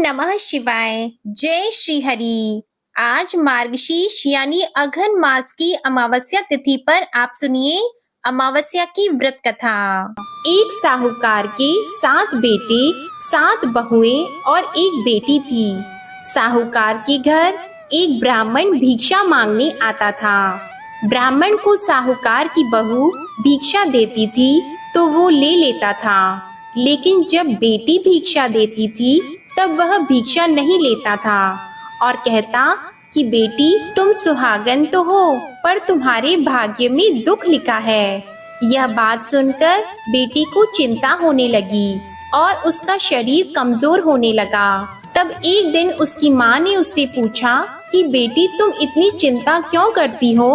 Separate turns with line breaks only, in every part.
नमः शिवाय। जय श्री हरि। आज मार्गशीर्ष यानी अघन मास की अमावस्या तिथि पर आप सुनिए अमावस्या की व्रत कथा। एक साहूकार के 7 बेटे, 7 बहुएं और एक बेटी थी। साहूकार के घर एक ब्राह्मण भिक्षा मांगने आता था। ब्राह्मण को साहूकार की बहू भिक्षा देती थी तो वो ले लेता था, लेकिन जब बेटी भिक्षा देती थी तब वह भिक्षा नहीं लेता था और कहता कि बेटी, तुम सुहागन तो हो पर तुम्हारे भाग्य में दुख लिखा है। यह बात सुनकर बेटी को चिंता होने लगी और उसका शरीर कमजोर होने लगा। तब एक दिन उसकी माँ ने उससे पूछा कि बेटी, तुम इतनी चिंता क्यों करती हो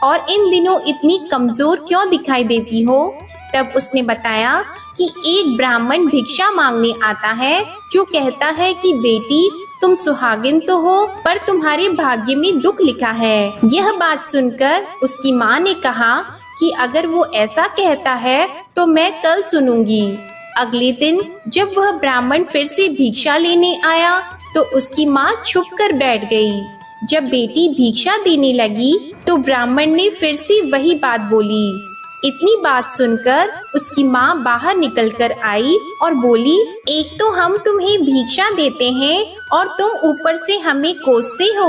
और इन दिनों इतनी कमजोर क्यों दिखाई देती हो? तब उसने बताया कि एक ब्राह्मण भिक्षा मांगने आता है जो कहता है कि बेटी, तुम सुहागिन तो हो पर तुम्हारे भाग्य में दुख लिखा है। यह बात सुनकर उसकी माँ ने कहा कि अगर वो ऐसा कहता है तो मैं कल सुनूंगी। अगले दिन जब वह ब्राह्मण फिर से भिक्षा लेने आया तो उसकी माँ छुप कर बैठ गई। जब बेटी भिक्षा देने लगी तो ब्राह्मण ने फिर से वही बात बोली। इतनी बात सुनकर उसकी माँ बाहर निकलकर आई और बोली, एक तो हम तुम्हें भिक्षा देते हैं और तुम ऊपर से हमें कोसते हो।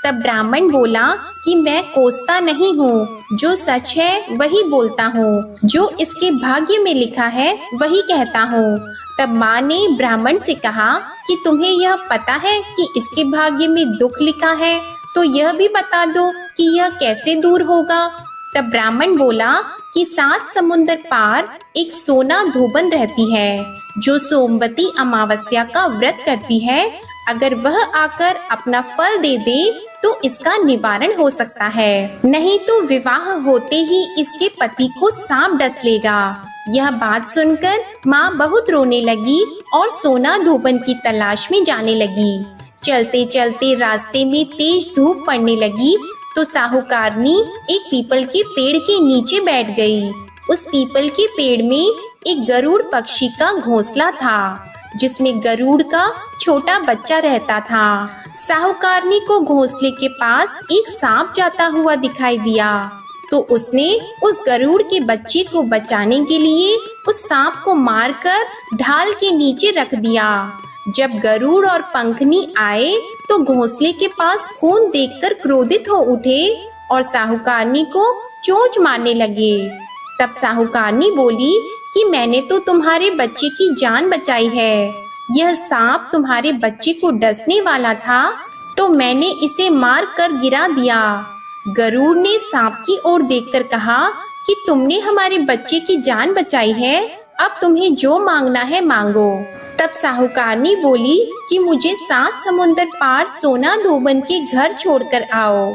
तब ब्राह्मण बोला कि मैं कोसता नहीं हूँ, जो सच है वही बोलता हूँ, जो इसके भाग्य में लिखा है वही कहता हूँ। तब माँ ने ब्राह्मण से कहा कि तुम्हें यह पता है कि इसके भाग्य में दुख लिखा है, तो यह भी बता दो कि यह कैसे दूर होगा। तब ब्राह्मण बोला कि 7 समुंदर पार एक सोना धोबन रहती है जो सोमवती अमावस्या का व्रत करती है। अगर वह आकर अपना फल दे दे तो इसका निवारण हो सकता है, नहीं तो विवाह होते ही इसके पति को सांप डस लेगा। यह बात सुनकर माँ बहुत रोने लगी और सोना धोबन की तलाश में जाने लगी। चलते चलते रास्ते में तेज धूप पड़ने लगी तो साहूकारनी एक पीपल के पेड़ के नीचे बैठ गई। उस पीपल के पेड़ में एक गरुड़ पक्षी का घोंसला था जिसमें गरुड़ का छोटा बच्चा रहता था। साहूकारनी को घोंसले के पास एक सांप जाता हुआ दिखाई दिया तो उसने उस गरुड़ के बच्चे को बचाने के लिए उस सांप को मारकर ढाल के नीचे रख दिया। जब गरुड़ और पंखनी आए तो घोंसले के पास खून देखकर क्रोधित हो उठे और साहूकारनी को चोंच मारने लगे। तब साहूकारनी बोली कि मैंने तो तुम्हारे बच्चे की जान बचाई है। यह सांप तुम्हारे बच्चे को डसने वाला था तो मैंने इसे मार कर गिरा दिया। गरुड़ ने सांप की ओर देखकर कहा कि तुमने हमारे बच्चे की जान बचाई है, अब तुम्हें जो मांगना है मांगो। तब साहूकारनी बोली कि मुझे 7 समुंदर पार सोना धोबन के घर छोड़कर आओ।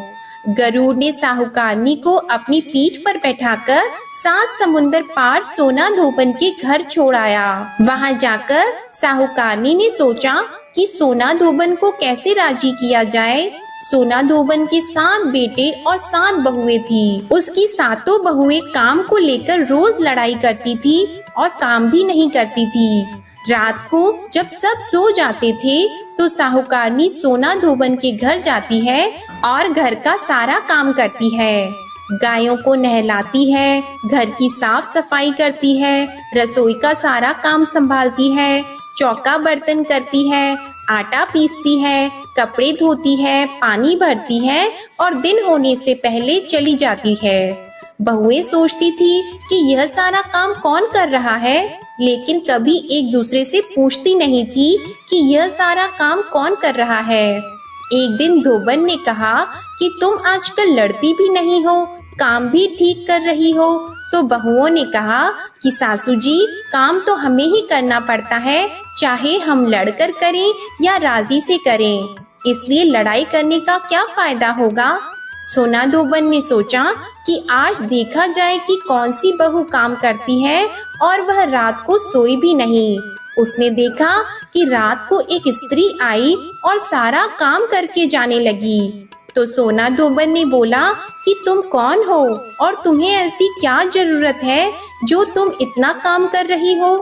गरुड़ ने साहूकारनी को अपनी पीठ पर बैठाकर 7 समुंदर पार सोना धोबन के घर छोड़ आया। वहां जाकर साहूकारनी ने सोचा कि सोना धोबन को कैसे राजी किया जाए। सोना धोबन के 7 बेटे और 7 बहुएं थी। उसकी 7 बहुएं काम को लेकर रोज लड़ाई करती थी और काम भी नहीं करती थी। रात को जब सब सो जाते थे तो साहूकारनी सोना धोबन के घर जाती है और घर का सारा काम करती है। गायों को नहलाती है, घर की साफ सफाई करती है, रसोई का सारा काम संभालती है, चौका बर्तन करती है, आटा पीसती है, कपड़े धोती है, पानी भरती है और दिन होने से पहले चली जाती है। बहुएं सोचती थी कि यह सारा काम कौन कर रहा है, लेकिन कभी एक दूसरे से पूछती नहीं थी कि यह सारा काम कौन कर रहा है। एक दिन धोबन ने कहा कि तुम आजकल लड़ती भी नहीं हो, काम भी ठीक कर रही हो। तो बहुओं ने कहा कि सासू जी, काम तो हमें ही करना पड़ता है, चाहे हम लड़कर करें या राजी से करें, इसलिए लड़ाई करने का क्या फायदा होगा। सोना धोबन ने सोचा कि आज देखा जाए कि कौन सी बहू काम करती है और वह रात को सोई भी नहीं। उसने देखा कि रात को एक स्त्री आई और सारा काम करके जाने लगी। तो सोना धोबन ने बोला कि तुम कौन हो और तुम्हें ऐसी क्या जरूरत है जो तुम इतना काम कर रही हो।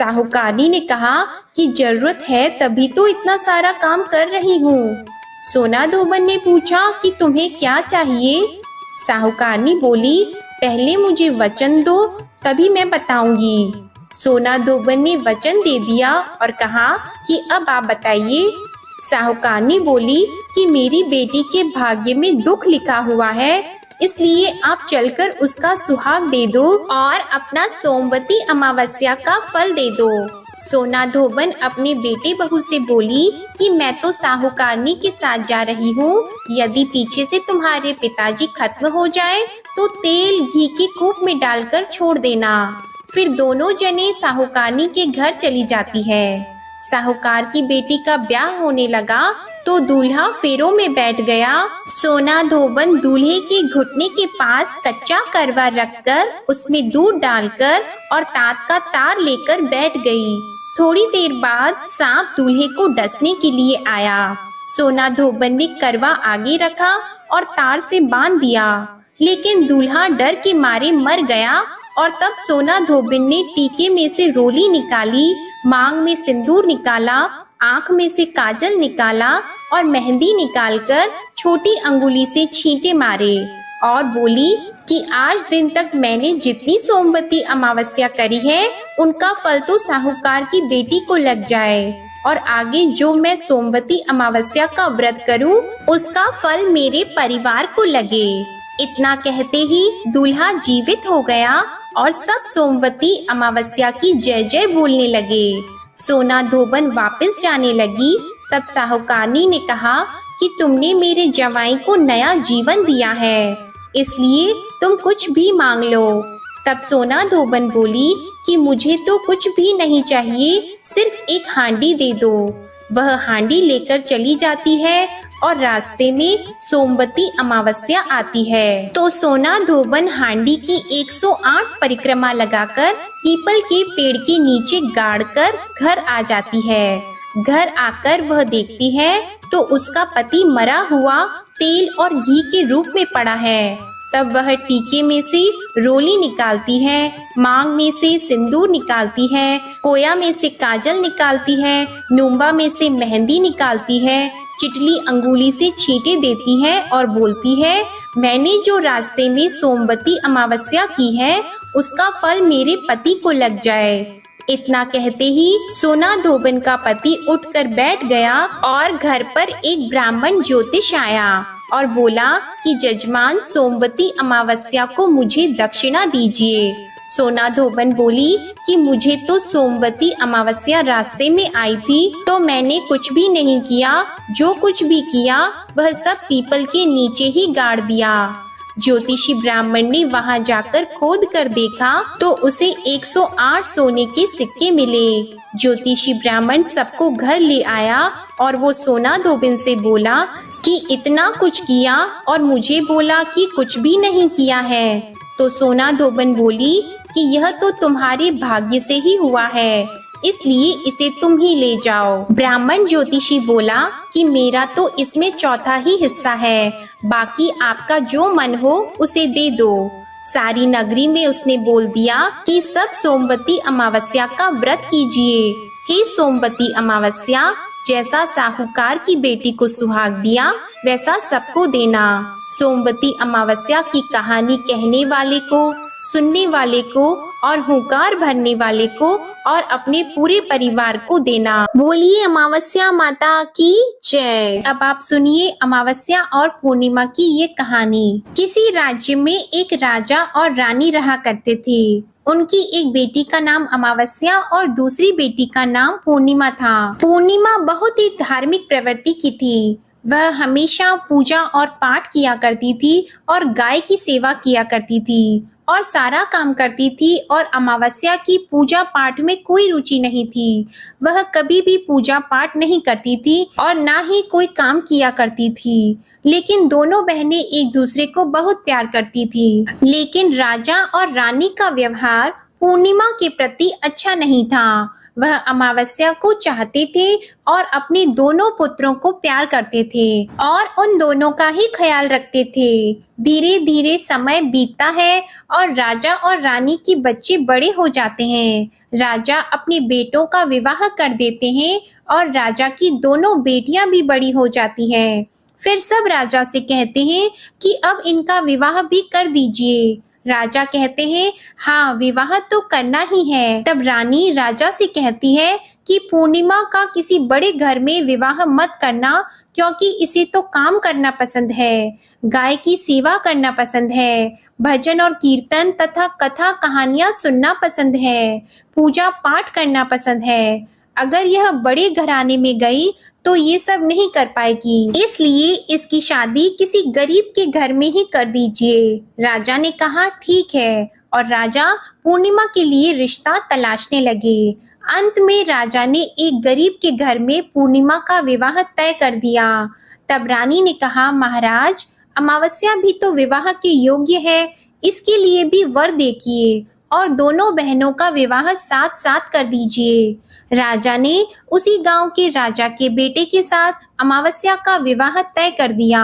साहूकारनी ने कहा कि जरूरत है तभी तो इतना सारा काम कर रही हूँ। सोना धोबन ने पूछा कि तुम्हें क्या चाहिए? साहूकारनी बोली, पहले मुझे वचन दो, तभी मैं बताऊंगी। सोना धोबन ने वचन दे दिया और कहा कि अब आप बताइए। साहूकारनी बोली कि मेरी बेटी के भाग्य में दुख लिखा हुआ है, इसलिए आप चलकर उसका सुहाग दे दो और अपना सोमवती अमावस्या का फल दे दो। सोना धोबन अपने बेटे बहू से बोली कि मैं तो साहूकारनी के साथ जा रही हूँ, यदि पीछे से तुम्हारे पिताजी खत्म हो जाए तो तेल घी के कूप में डालकर छोड़ देना। फिर दोनों जने साहूकारनी के घर चली जाती है। साहूकार की बेटी का ब्याह होने लगा तो दूल्हा फेरों में बैठ गया। सोना धोबन दूल्हे के घुटने के पास कच्चा करवा रखकर उसमें दूध डालकर और तात का तार लेकर बैठ गई। थोड़ी देर बाद सांप दूल्हे को डसने के लिए आया। सोना धोबन ने करवा आगे रखा और तार से बांध दिया, लेकिन दूल्हा डर के मारे मर गया। और तब सोना धोबन ने टीके में से रोली निकाली, मांग में सिंदूर निकाला, आंख में से काजल निकाला और मेहंदी निकालकर छोटी अंगुली से छींटे मारे और बोली कि आज दिन तक मैंने जितनी सोमवती अमावस्या करी है उनका फल तो साहूकार की बेटी को लग जाए, और आगे जो मैं सोमवती अमावस्या का व्रत करूं उसका फल मेरे परिवार को लगे। इतना कहते ही दूल्हा जीवित हो गया और सब सोमवती अमावस्या की जय जय बोलने लगे। सोना धोबन वापस जाने लगी, तब साहूकारनी ने कहा कि तुमने मेरे जवाई को नया जीवन दिया है, इसलिए तुम कुछ भी मांग लो। तब सोना धोबन बोली कि मुझे तो कुछ भी नहीं चाहिए, सिर्फ एक हांडी दे दो। वह हांडी लेकर चली जाती है और रास्ते में सोमवती अमावस्या आती है तो सोना धोबन हांडी की 108 परिक्रमा लगाकर पीपल के पेड़ के नीचे गाड़कर घर आ जाती है। घर आकर वह देखती है तो उसका पति मरा हुआ तेल और घी के रूप में पड़ा है। तब वह टीके में से रोली निकालती है, मांग में से सिंदूर निकालती है, कोया में से काजल निकालती है, नुम्बा में से मेहंदी निकालती है, चिटली अंगुली से छींटे देती है और बोलती है, मैंने जो रास्ते में सोमवती अमावस्या की है उसका फल मेरे पति को लग जाए। इतना कहते ही सोना धोबन का पति उठकर बैठ गया और घर पर एक ब्राह्मण ज्योतिष आया और बोला कि जजमान सोमवती अमावस्या को मुझे दक्षिणा दीजिए। सोना धोबन बोली कि मुझे तो सोमवती अमावस्या रास्ते में आई थी तो मैंने कुछ भी नहीं किया, जो कुछ भी किया वह सब पीपल के नीचे ही गाड़ दिया। ज्योतिषी ब्राह्मण ने वहां जाकर खोद कर देखा तो उसे 108 सोने के सिक्के मिले। ज्योतिषी ब्राह्मण सबको घर ले आया और वो सोना धोबन से बोला कि इतना कुछ किया और मुझे बोला कि कुछ भी नहीं किया है। तो सोना धोबन बोली कि यह तो तुम्हारे भाग्य से ही हुआ है, इसलिए इसे तुम ही ले जाओ। ब्राह्मण ज्योतिषी बोला कि मेरा तो इसमें चौथा ही हिस्सा है, बाकी आपका जो मन हो उसे दे दो। सारी नगरी में उसने बोल दिया कि सब सोमवती अमावस्या का व्रत कीजिए। हे सोमवती अमावस्या, जैसा साहूकार की बेटी को सुहाग दिया वैसा सबको देना। सोमवती अमावस्या की कहानी कहने वाले को, सुनने वाले को और हुंकार भरने वाले को और अपने पूरे परिवार को देना। बोलिए अमावस्या माता की जय। अब आप सुनिए अमावस्या और पूर्णिमा की ये कहानी। किसी राज्य में एक राजा और रानी रहा करते थे। उनकी एक बेटी का नाम अमावस्या और दूसरी बेटी का नाम पूर्णिमा था। पूर्णिमा बहुत ही धार्मिक प्रवृत्ति की थी। वह हमेशा पूजा और पाठ किया करती थी और गाय की सेवा किया करती थी और सारा काम करती थी, और अमावस्या की पूजा पाठ में कोई रुचि नहीं थी। वह कभी भी पूजा पाठ नहीं करती थी और ना ही कोई काम किया करती थी। लेकिन दोनों बहनें एक दूसरे को बहुत प्यार करती थी। लेकिन राजा और रानी का व्यवहार पूर्णिमा के प्रति अच्छा नहीं था। वह अमावस्या को चाहते थे और अपने दोनों पुत्रों को प्यार करते थे और उन दोनों का ही ख्याल रखते थे। धीरे धीरे समय बीतता है और राजा और रानी के बच्चे बड़े हो जाते हैं। राजा अपने बेटों का विवाह कर देते हैं और राजा की दोनों बेटियां भी बड़ी हो जाती हैं। फिर सब राजा से कहते हैं कि अब इनका विवाह भी कर दीजिए। राजा कहते हैं हाँ, विवाह तो करना ही है। तब रानी राजा से कहती है कि पूर्णिमा का किसी बड़े घर में विवाह मत करना, क्योंकि इसे तो काम करना पसंद है, गाय की सेवा करना पसंद है, भजन और कीर्तन तथा कथा कहानियां सुनना पसंद है, पूजा पाठ करना पसंद है। अगर यह बड़े घराने में गई तो ये सब नहीं कर पाएगी, इसलिए इसकी शादी किसी गरीब के घर में ही कर दीजिए। राजा ने कहा ठीक है और राजा पूर्णिमा के लिए रिश्ता तलाशने लगे। अंत में राजा ने एक गरीब के घर में पूर्णिमा का विवाह तय कर दिया। तब रानी ने कहा महाराज, अमावस्या भी तो विवाह के योग्य है, इसके लिए भी वर देखिए और दोनों बहनों का विवाह साथ साथ कर दीजिए। राजा ने उसी गांव के राजा के बेटे के साथ अमावस्या का विवाह तय कर दिया।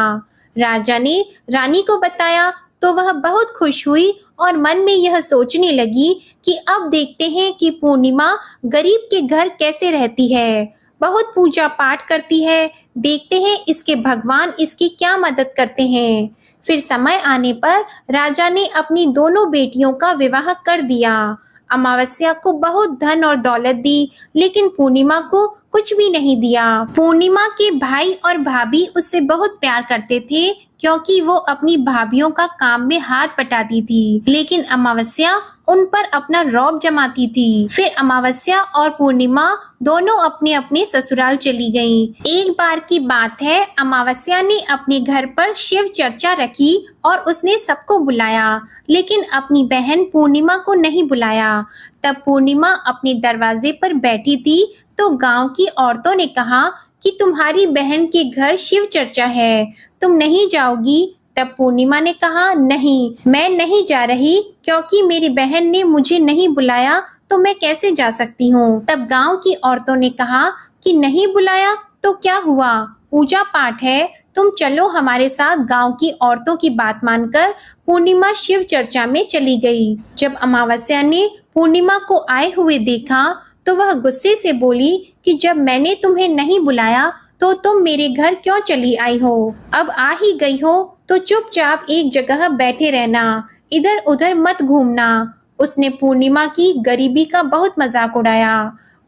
राजा ने रानी को बताया तो वह बहुत खुश हुई और मन में यह सोचने लगी कि अब देखते हैं कि पूर्णिमा गरीब के घर कैसे रहती है, बहुत पूजा पाठ करती है, देखते हैं इसके भगवान इसकी क्या मदद करते हैं। फिर समय आने पर राजा ने अपनी दोनों बेटियों का विवाह कर दिया। अमावस्या को बहुत धन और दौलत दी, लेकिन पूर्णिमा को कुछ भी नहीं दिया। पूर्णिमा के भाई और भाभी उससे बहुत प्यार करते थे, क्योंकि वो अपनी भाभीयों का काम में हाथ बटाती थी, लेकिन अमावस्या उन पर अपना रौब जमाती थी। फिर अमावस्या और पूर्णिमा दोनों अपने अपने ससुराल चली गईं। एक बार की बात है, अमावस्या ने अपने घर पर शिव चर्चा रखी और उसने सबको बुलाया, लेकिन अपनी बहन पूर्णिमा को नहीं बुलाया। तब पूर्णिमा अपने दरवाजे पर बैठी थी तो गांव की औरतों ने कहा कि तुम्हारी बहन के घर शिव चर्चा है, तुम नहीं जाओगी? तब पूर्णिमा ने कहा नहीं, मैं नहीं जा रही, क्योंकि मेरी बहन ने मुझे नहीं बुलाया तो मैं कैसे जा सकती हूँ। तब गांव की औरतों ने कहा कि नहीं बुलाया तो क्या हुआ, पूजा पाठ है, तुम चलो हमारे साथ। गांव की औरतों की बात मानकर पूर्णिमा शिव चर्चा में चली गई। जब अमावस्या ने पूर्णिमा को आए हुए देखा तो वह गुस्से से बोली कि जब मैंने तुम्हें नहीं बुलाया तो तुम मेरे घर क्यों चली आई हो? अब आ ही गई हो तो चुपचाप एक जगह बैठे रहना, इधर उधर मत घूमना। उसने पूर्णिमा की गरीबी का बहुत मजाक उड़ाया।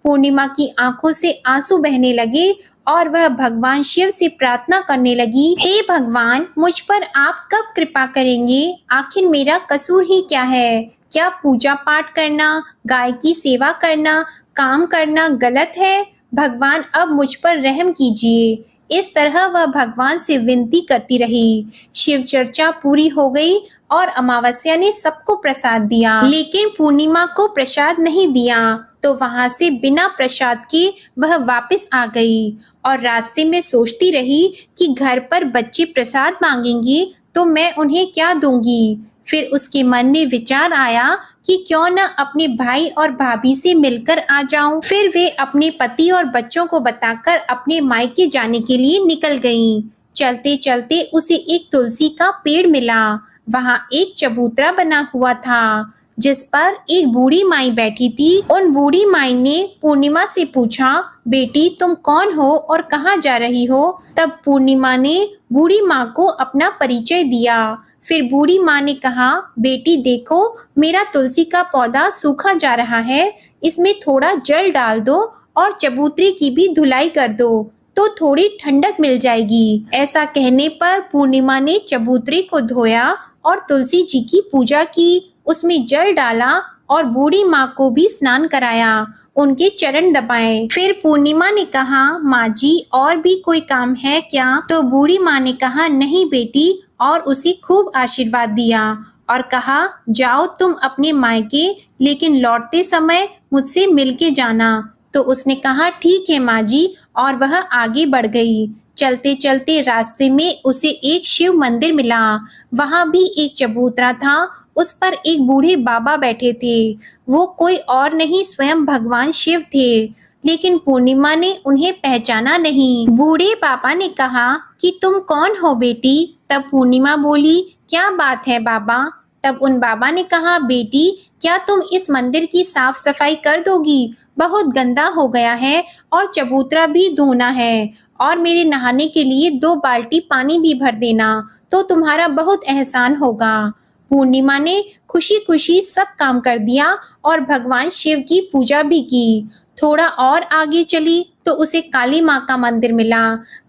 पूर्णिमा की आंखों से आंसू बहने लगे और वह भगवान शिव से प्रार्थना करने लगी, हे भगवान, मुझ पर आप कब कृपा करेंगे? आखिर मेरा कसूर ही क्या है? क्या पूजा पाठ करना, गाय की सेवा करना, काम करना गलत है? भगवान अब मुझ पर रहम कीजिए। इस तरह वह भगवान से विनती करती रही। शिव चर्चा पूरी हो गई और अमावस्या ने सबको प्रसाद दिया, लेकिन पूर्णिमा को प्रसाद नहीं दिया। तो वहां से बिना प्रसाद के वह वापस आ गई और रास्ते में सोचती रही कि घर पर बच्चे प्रसाद मांगेंगे तो मैं उन्हें क्या दूंगी। फिर उसके मन में विचार आया कि क्यों न अपने भाई और भाभी से मिलकर आ जाऊं। फिर वे अपने पति और बच्चों को बताकर अपने मायके जाने के लिए निकल गईं। चलते चलते उसे एक तुलसी का पेड़ मिला। वहां एक चबूतरा बना हुआ था जिस पर एक बूढ़ी माई बैठी थी। उन बूढ़ी माई ने पूर्णिमा से पूछा, बेटी तुम कौन हो और कहाँ जा रही हो? तब पूर्णिमा ने बूढ़ी माँ को अपना परिचय दिया। फिर बूढ़ी माँ ने कहा, बेटी देखो, मेरा तुलसी का पौधा सूखा जा रहा है, इसमें थोड़ा जल डाल दो और चबूतरे की भी धुलाई कर दो तो थोड़ी ठंडक मिल जाएगी। ऐसा कहने पर पूर्णिमा ने चबूतरे को धोया और तुलसी जी की पूजा की, उसमें जल डाला और बूढ़ी माँ को भी स्नान कराया, उनके चरण दबाए। फिर पूर्णिमा ने कहा, माँ जी और भी कोई काम है क्या? तो बूढ़ी माँ ने कहा, नहीं बेटी, और उसे खूब आशीर्वाद दिया और कहा, जाओ तुम अपने मायके, लेकिन लौटते समय मुझसे मिलके जाना। तो उसने कहा, ठीक है माँ जी, और वह आगे बढ़ गई। चलते चलते रास्ते में उसे एक शिव मंदिर मिला। वहां भी एक चबूतरा था, उस पर एक बूढ़े बाबा बैठे थे। वो कोई और नहीं, स्वयं भगवान शिव थे। लेकिन पूर्णिमा ने उन्हें पहचाना नहीं। बूढ़े पापा ने कहा कि तुम कौन हो बेटी? तब पूर्णिमा बोली, क्या बात है बाबा? तब उन बाबा ने कहा, बेटी क्या तुम इस मंदिर की साफ सफाई कर दोगी? बहुत गंदा हो गया है और चबूतरा भी धोना है, और मेरे नहाने के लिए 2 बाल्टी पानी भी भर देना, तो तुम्हारा बहुत एहसान होगा। पूर्णिमा ने खुशी खुशी सब काम कर दिया और भगवान शिव की पूजा भी की। थोड़ा और आगे चली तो उसे काली माँ का मंदिर मिला।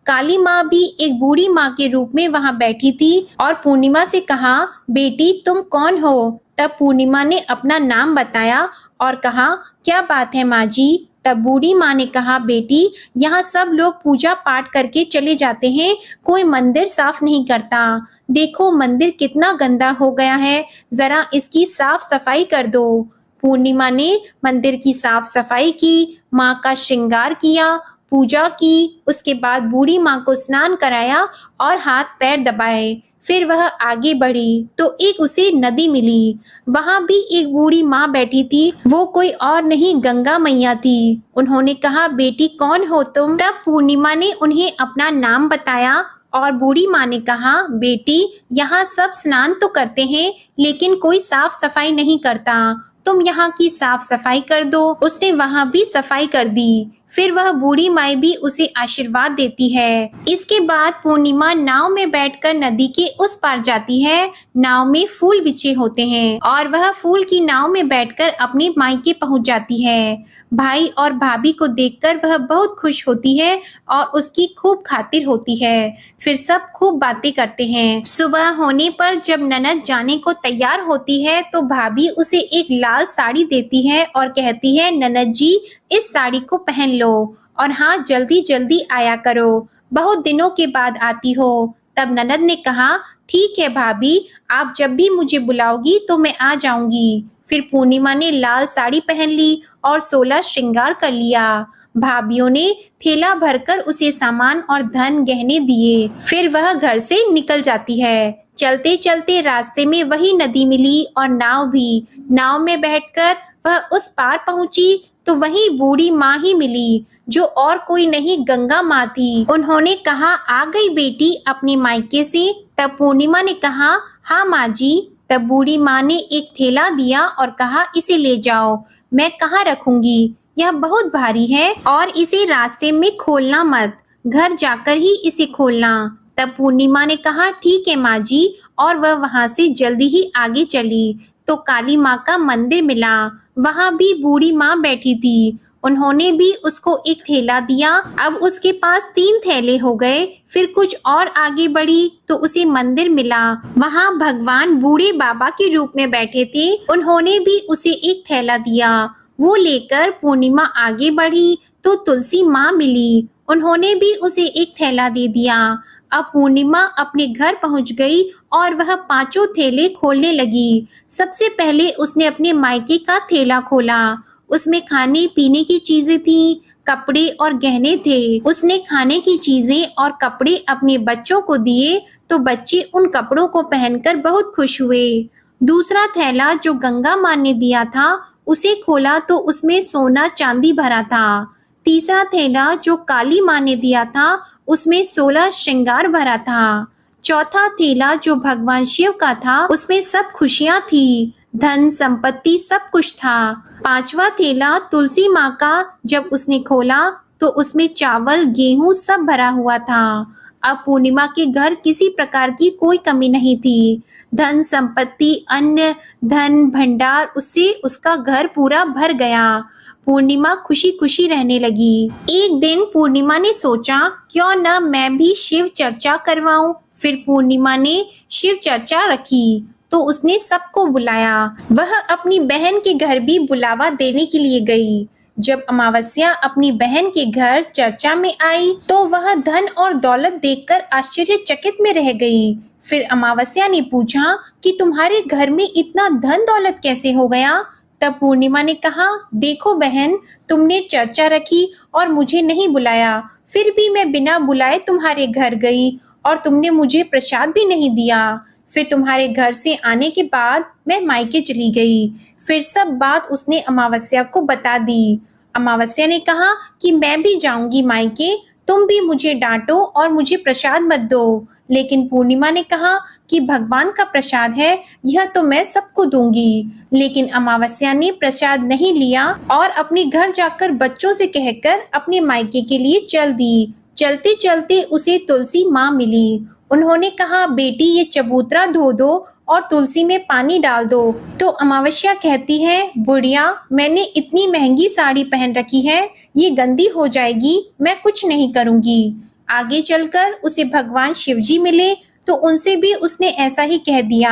काली माँ भी एक बूढ़ी माँ के रूप में वहां बैठी थी और पूर्णिमा से कहा, बेटी तुम कौन हो? तब पूर्णिमा ने अपना नाम बताया और कहा, क्या बात है माँ जी? तब बूढ़ी माँ ने कहा, बेटी यहाँ सब लोग पूजा पाठ करके चले जाते हैं, कोई मंदिर साफ नहीं करता। देखो मंदिर कितना गंदा हो गया है, जरा इसकी साफ सफाई कर दो। पूर्णिमा ने मंदिर की साफ सफाई की, माँ का श्रृंगार किया, पूजा की। उसके बाद बूढ़ी माँ को स्नान कराया और हाथ पैर दबाए। फिर वह आगे बढ़ी तो एक उसे नदी मिली। वहां भी एक बूढ़ी माँ बैठी थी। वो कोई और नहीं, गंगा मैया थी। उन्होंने कहा, बेटी कौन हो तुम? तब पूर्णिमा ने उन्हें अपना नाम बताया और बूढ़ी माँ ने कहा, बेटी यहाँ सब स्नान तो करते हैं लेकिन कोई साफ सफाई नहीं करता, तुम यहाँ की साफ सफाई कर दो। उसने वहाँ भी सफाई कर दी। फिर वह बूढ़ी माई भी उसे आशीर्वाद देती है। इसके बाद पूर्णिमा नाव में बैठकर नदी के उस पार जाती है। नाव में फूल बिछे होते हैं और वह फूल की नाव में बैठकर अपने मायके पहुंच जाती है। भाई और भाभी को देखकर वह बहुत खुश होती है और उसकी खूब खातिर होती है। फिर सब खूब बातें करते हैं। सुबह होने पर जब ननद जाने को तैयार होती है तो भाभी उसे एक लाल साड़ी देती है और कहती है, ननद जी इस साड़ी को पहन लो और हाँ जल्दी जल्दी आया करो, बहुत दिनों के बाद आती हो। तब ननद ने कहा, ठीक है भाभी, आप जब भी मुझे बुलाओगी तो मैं आ जाऊंगी। फिर पूर्णिमा ने लाल साड़ी पहन ली और 16 श्रृंगार कर लिया। भाभीियों ने थैला भरकर उसे सामान और धन गहने दिए। फिर वह घर से निकल जाती है। चलते चलते रास्ते में वही नदी मिली और नाव भी। नाव में बैठकर वह उस पार पहुंची तो वही बूढ़ी माँ ही मिली, जो और कोई नहीं गंगा माँ थी। उन्होंने कहा, आ गई बेटी अपने मायके से? तब पूर्णिमा ने कहा, हाँ माँ जी। तब बूढ़ी माँ ने एक थैला दिया और कहा, इसे ले जाओ। मैं कहाँ रखूंगी, यह बहुत भारी है और इसे रास्ते में खोलना मत, घर जाकर ही इसे खोलना। तब पूर्णिमा ने कहा, ठीक है माँ जी, और वह वहां से जल्दी ही आगे चली तो काली माँ का मंदिर मिला। वहां भी बूढ़ी माँ बैठी थी। उन्होंने भी उसको एक थैला दिया। अब उसके पास 3 थैले हो गए। फिर कुछ और आगे बढ़ी तो उसे मंदिर मिला। वहां भगवान बूढ़े बाबा के रूप में बैठे थे। उन्होंने भी उसे एक थैला दिया। वो लेकर पूर्णिमा आगे बढ़ी तो तुलसी माँ मिली। उन्होंने भी उसे एक थैला दे दिया। अब पूर्णिमा अपने घर पहुंच गई और वह 5 थैले खोलने लगी। सबसे पहले उसने अपने मायके का थैला खोला। उसमें खाने पीने की चीजें थी, कपड़े और गहने थे। उसने खाने की चीजें और कपड़े अपने बच्चों को दिए तो बच्चे उन कपड़ों को पहनकर बहुत खुश हुए। दूसरा थैला जो गंगा माँ ने दिया था उसे खोला तो उसमें सोना चांदी भरा था। तीसरा थैला जो काली माँ ने दिया था उसमें 16 श्रृंगार भरा था। चौथा थैला जो भगवान शिव का था उसमें सब खुशियां थी, धन संपत्ति सब कुछ था। 5वां थैला तुलसी माँ का जब उसने खोला तो उसमें चावल गेहूं सब भरा हुआ था। अब पूर्णिमा के घर किसी प्रकार की कोई कमी नहीं थी। धन संपत्ति, अन्न धन भंडार, उससे उसका घर पूरा भर गया। पूर्णिमा खुशी खुशी रहने लगी। एक दिन पूर्णिमा ने सोचा, क्यों न मैं भी शिव चर्चा करवाऊं। फिर पूर्णिमा ने शिव चर्चा रखी तो उसने सबको बुलाया। वह अपनी बहन के घर भी बुलावा देने के लिए गई। जब अमावस्या अपनी बहन के घर चर्चा में आई तो वह धन और दौलत देखकर आश्चर्यचकित में रह गई। फिर अमावस्या ने पूछा कि तुम्हारे घर में इतना धन दौलत कैसे हो गया। तब पूर्णिमा ने कहा, देखो बहन, तुमने चर्चा रखी और मुझे नहीं बुलाया, फिर भी मैं बिना बुलाए तुम्हारे घर गई और तुमने मुझे प्रसाद भी नहीं दिया। फिर तुम्हारे घर से आने के बाद मैं मायके चली गई। फिर सब बात उसने अमावस्या को बता दी। अमावस्या ने कहा कि मैं भी जाऊंगी मायके, तुम भी मुझे डांटो और मुझे प्रसाद मत दो। लेकिन पूर्णिमा ने कहा कि भगवान का प्रसाद है, यह तो मैं सबको दूंगी। लेकिन अमावस्या ने प्रसाद नहीं लिया और अपने घर जाकर बच्चों से कहकर अपने मायके के लिए चल दी। चलते चलते उसे तुलसी माँ मिली। उन्होंने कहा, बेटी ये चबूतरा धो दो और तुलसी में पानी डाल दो। तो अमावस्या कहती है, बुढ़िया मैंने इतनी महंगी साड़ी पहन रखी है, ये गंदी हो जाएगी, मैं कुछ नहीं करूंगी। आगे चलकर उसे भगवान शिवजी मिले तो उनसे भी उसने ऐसा ही कह दिया।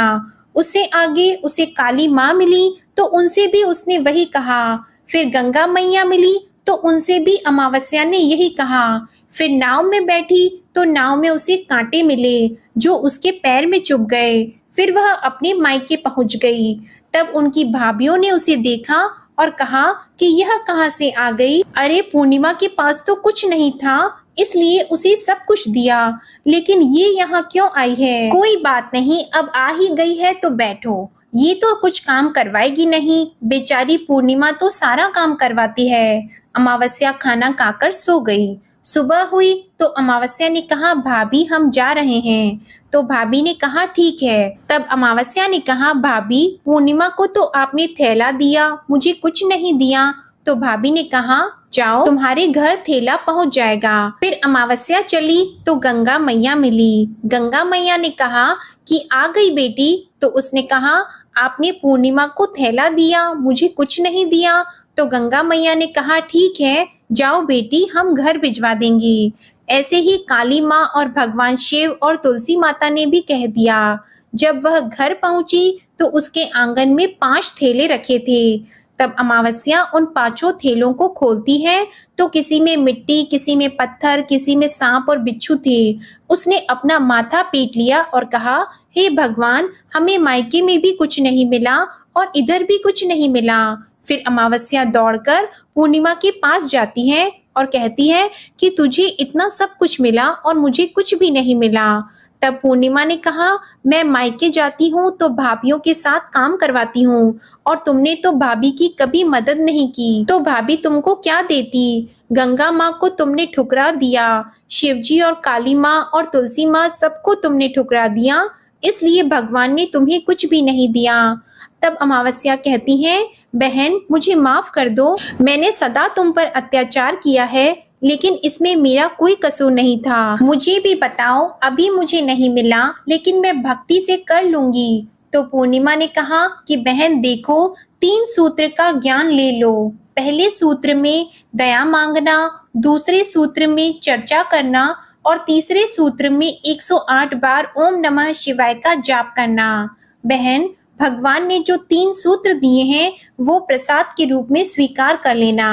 उससे आगे उसे काली माँ मिली तो उनसे भी उसने वही कहा। फिर गंगा मैया मिली तो उनसे भी अमावस्या ने यही कहा। फिर नाव में बैठी तो नाव में उसे कांटे मिले जो उसके पैर में चुभ गए। फिर वह अपने मायके पहुंच गई। तब उनकी भाभीियों ने उसे देखा और कहा कि यह कहाँ से आ गई? अरे पूर्णिमा के पास तो कुछ नहीं था, इसलिए उसे सब कुछ दिया, लेकिन ये यहाँ क्यों आई है? कोई बात नहीं, अब आ ही गई है तो बैठो। ये तो कुछ काम करवाएगी नहीं, बेचारी पूर्णिमा तो सारा काम करवाती है। अमावस्या खाना खाकर सो गई। सुबह हुई तो अमावस्या ने कहा, भाभी हम जा रहे हैं। तो भाभी ने कहा ठीक है। तब अमावस्या ने कहा, भाभी पूर्णिमा को तो आपने थैला दिया, मुझे कुछ नहीं दिया। तो भाभी ने कहा, जाओ तुम्हारे घर थैला पहुंच जाएगा। फिर अमावस्या चली तो गंगा मैया मिली। गंगा मैया ने कहा कि आ गई बेटी। तो उसने कहा, आपने पूर्णिमा को थैला दिया, मुझे कुछ नहीं दिया। तो गंगा मैया ने कहा, ठीक है जाओ बेटी, हम घर भिजवा देंगे। ऐसे ही काली माँ और भगवान शिव और तुलसी माता ने भी कह दिया। जब वह घर पहुंची तो उसके आंगन में 5 थैले रखे थे। तब अमावस्या उन 5 थैलों को खोलती है तो किसी में मिट्टी, किसी में पत्थर, किसी में सांप और बिच्छू थे। उसने अपना माथा पीट लिया और कहा, हे भगवान, हमें मायके में भी कुछ नहीं मिला और इधर भी कुछ नहीं मिला। फिर अमावस्या दौड़कर पूर्णिमा के पास जाती है और कहती है कि तुझे इतना सब कुछ मिला और मुझे कुछ भी नहीं मिला। तब पूर्णिमा ने कहा, मैं मायके जाती हूँ तो भाभीियों के साथ काम करवाती हूँ और तुमने तो भाभी की कभी मदद नहीं की, तो भाभी तुमको क्या देती? गंगा माँ को तुमने ठुकरा दिया, शिवजी और काली माँ और तुलसी माँ सबको तुमने ठुकरा दिया, इसलिए भगवान ने तुम्हें कुछ भी नहीं दिया। तब अमावस्या कहती है, बहन मुझे माफ कर दो, मैंने सदा तुम पर अत्याचार किया है, लेकिन इसमें मेरा कोई कसूर नहीं था। मुझे भी बताओ, अभी मुझे नहीं मिला लेकिन मैं भक्ति से कर लूंगी। तो पूर्णिमा ने कहा कि बहन देखो, 3 सूत्र का ज्ञान ले लो। पहले सूत्र में दया मांगना, दूसरे सूत्र में चर्चा करना और तीसरे सूत्र में 108 बार ओम नमः शिवाय का जाप करना। बहन भगवान ने जो 3 सूत्र दिए हैं वो प्रसाद के रूप में स्वीकार कर लेना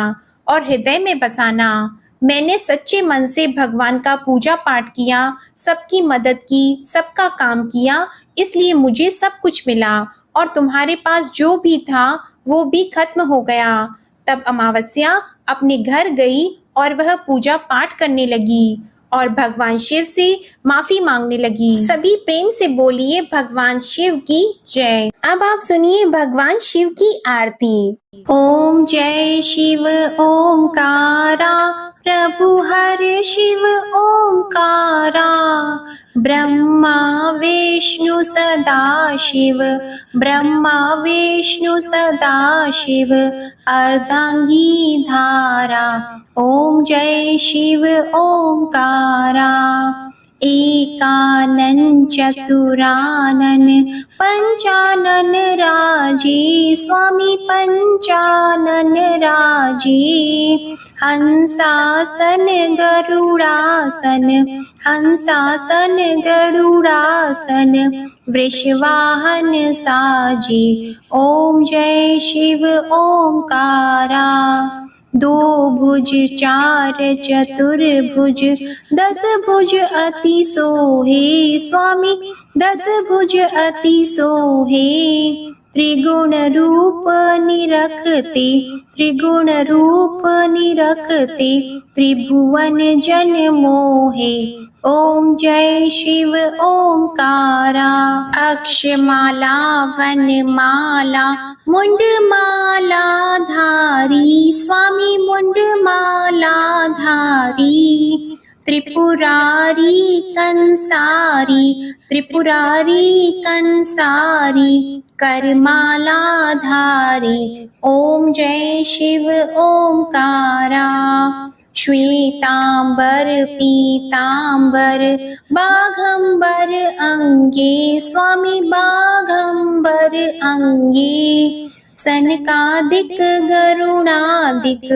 और हृदय में बसाना। मैंने सच्चे मन से भगवान का पूजा पाठ किया, सबकी मदद की, सबका काम किया, इसलिए मुझे सब कुछ मिला और तुम्हारे पास जो भी था वो भी खत्म हो गया। तब अमावस्या अपने घर गई और वह पूजा पाठ करने लगी और भगवान शिव से माफी मांगने लगी। सभी प्रेम से बोलिए भगवान शिव की जय। अब आप सुनिए भगवान शिव की आरती। ओम जय शिव ओमकारा, प्रभु हर शिव ओमकारा। ब्रह्मा विष्णु सदा शिव, ब्रह्मा विष्णु सदा शिव, अर्धांगी धारा। ओम जय शिव ओमकारा। एकानन चतुरानन पंचानन राजे, स्वामी पंचानन राजे। हंसासन गरुड़ासन, हंसासन गरुड़ासन, वृषवाहन साजे। ओम जय शिव ओमकारा। 2 भुज 4 चतुर्भुज, 10 भुज अति सोहे, स्वामी 10 भुज अति सोहे। त्रिगुण रूप निरखते, त्रिगुण रूप निरखते, त्रिभुवन जन मोहे। ओम जय शिव ओंकारा। अक्षमाला वनमाला मुंडमाला धारी, स्वामी मुंडमाला धारी। त्रिपुरारी कंसारी, त्रिपुरारी कंसारी, करमाला धारी। ओम जय शिव ओंकारा। श्वेतांबर पीतांबर बाघंबर अंगे, स्वामी बाघंबर अंगे। सनकादिक गरुणादिक,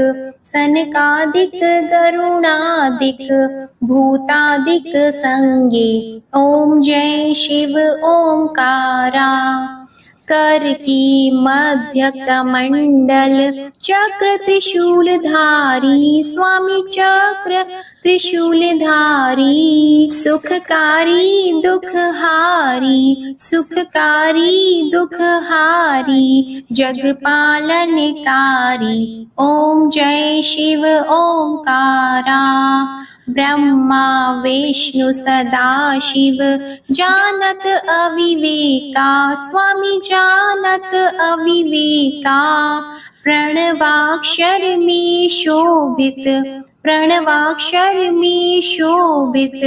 सनकादिक गरुणादिक, भूतादिक संगे। ओम जय शिव ओंकारा। कर की मध्य कमंडल चक्र त्रिशूलधारी, स्वामी चक्र त्रिशूलधारी। सुखकारी दुखहारी, सुखकारी दुखहारी, जगपालनकारी। ओम जय शिव ओंकारा। ब्रह्मा विष्णु सदाशिव जानत अविवेका, स्वामी जानत अविवेका। प्रणवाक्षर में शोभित, प्रणवाक्षर में शोभित,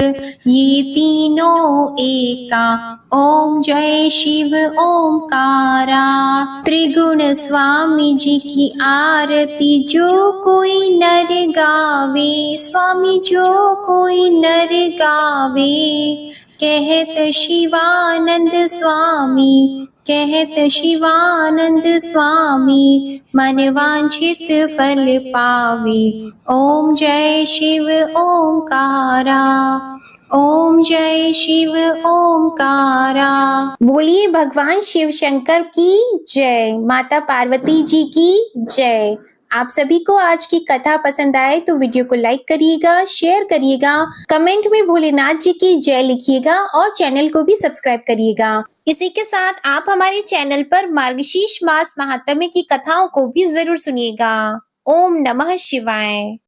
ये तीनों एका। ओम जय शिव ओंकारा। त्रिगुण स्वामी जी की आरती जो कोई नर गावे, स्वामी जो कोई नर गावे। कहत शिवानंद स्वामी, कहत शिवानंद स्वामी, मन वांछित फल पावे। ओम जय शिव ओंकारा। ओम जय शिव ओंकारा। बोलिए भगवान शिव शंकर की जय, माता पार्वती जी की जय। आप सभी को आज की कथा पसंद आए तो वीडियो को लाइक करिएगा, शेयर करिएगा, कमेंट में भोलेनाथ जी की जय लिखिएगा और चैनल को भी सब्सक्राइब करिएगा। इसी के साथ आप हमारे चैनल पर मार्गशीर्ष मास महात्म्य की कथाओं को भी जरूर सुनिएगा। ओम नमः शिवाय।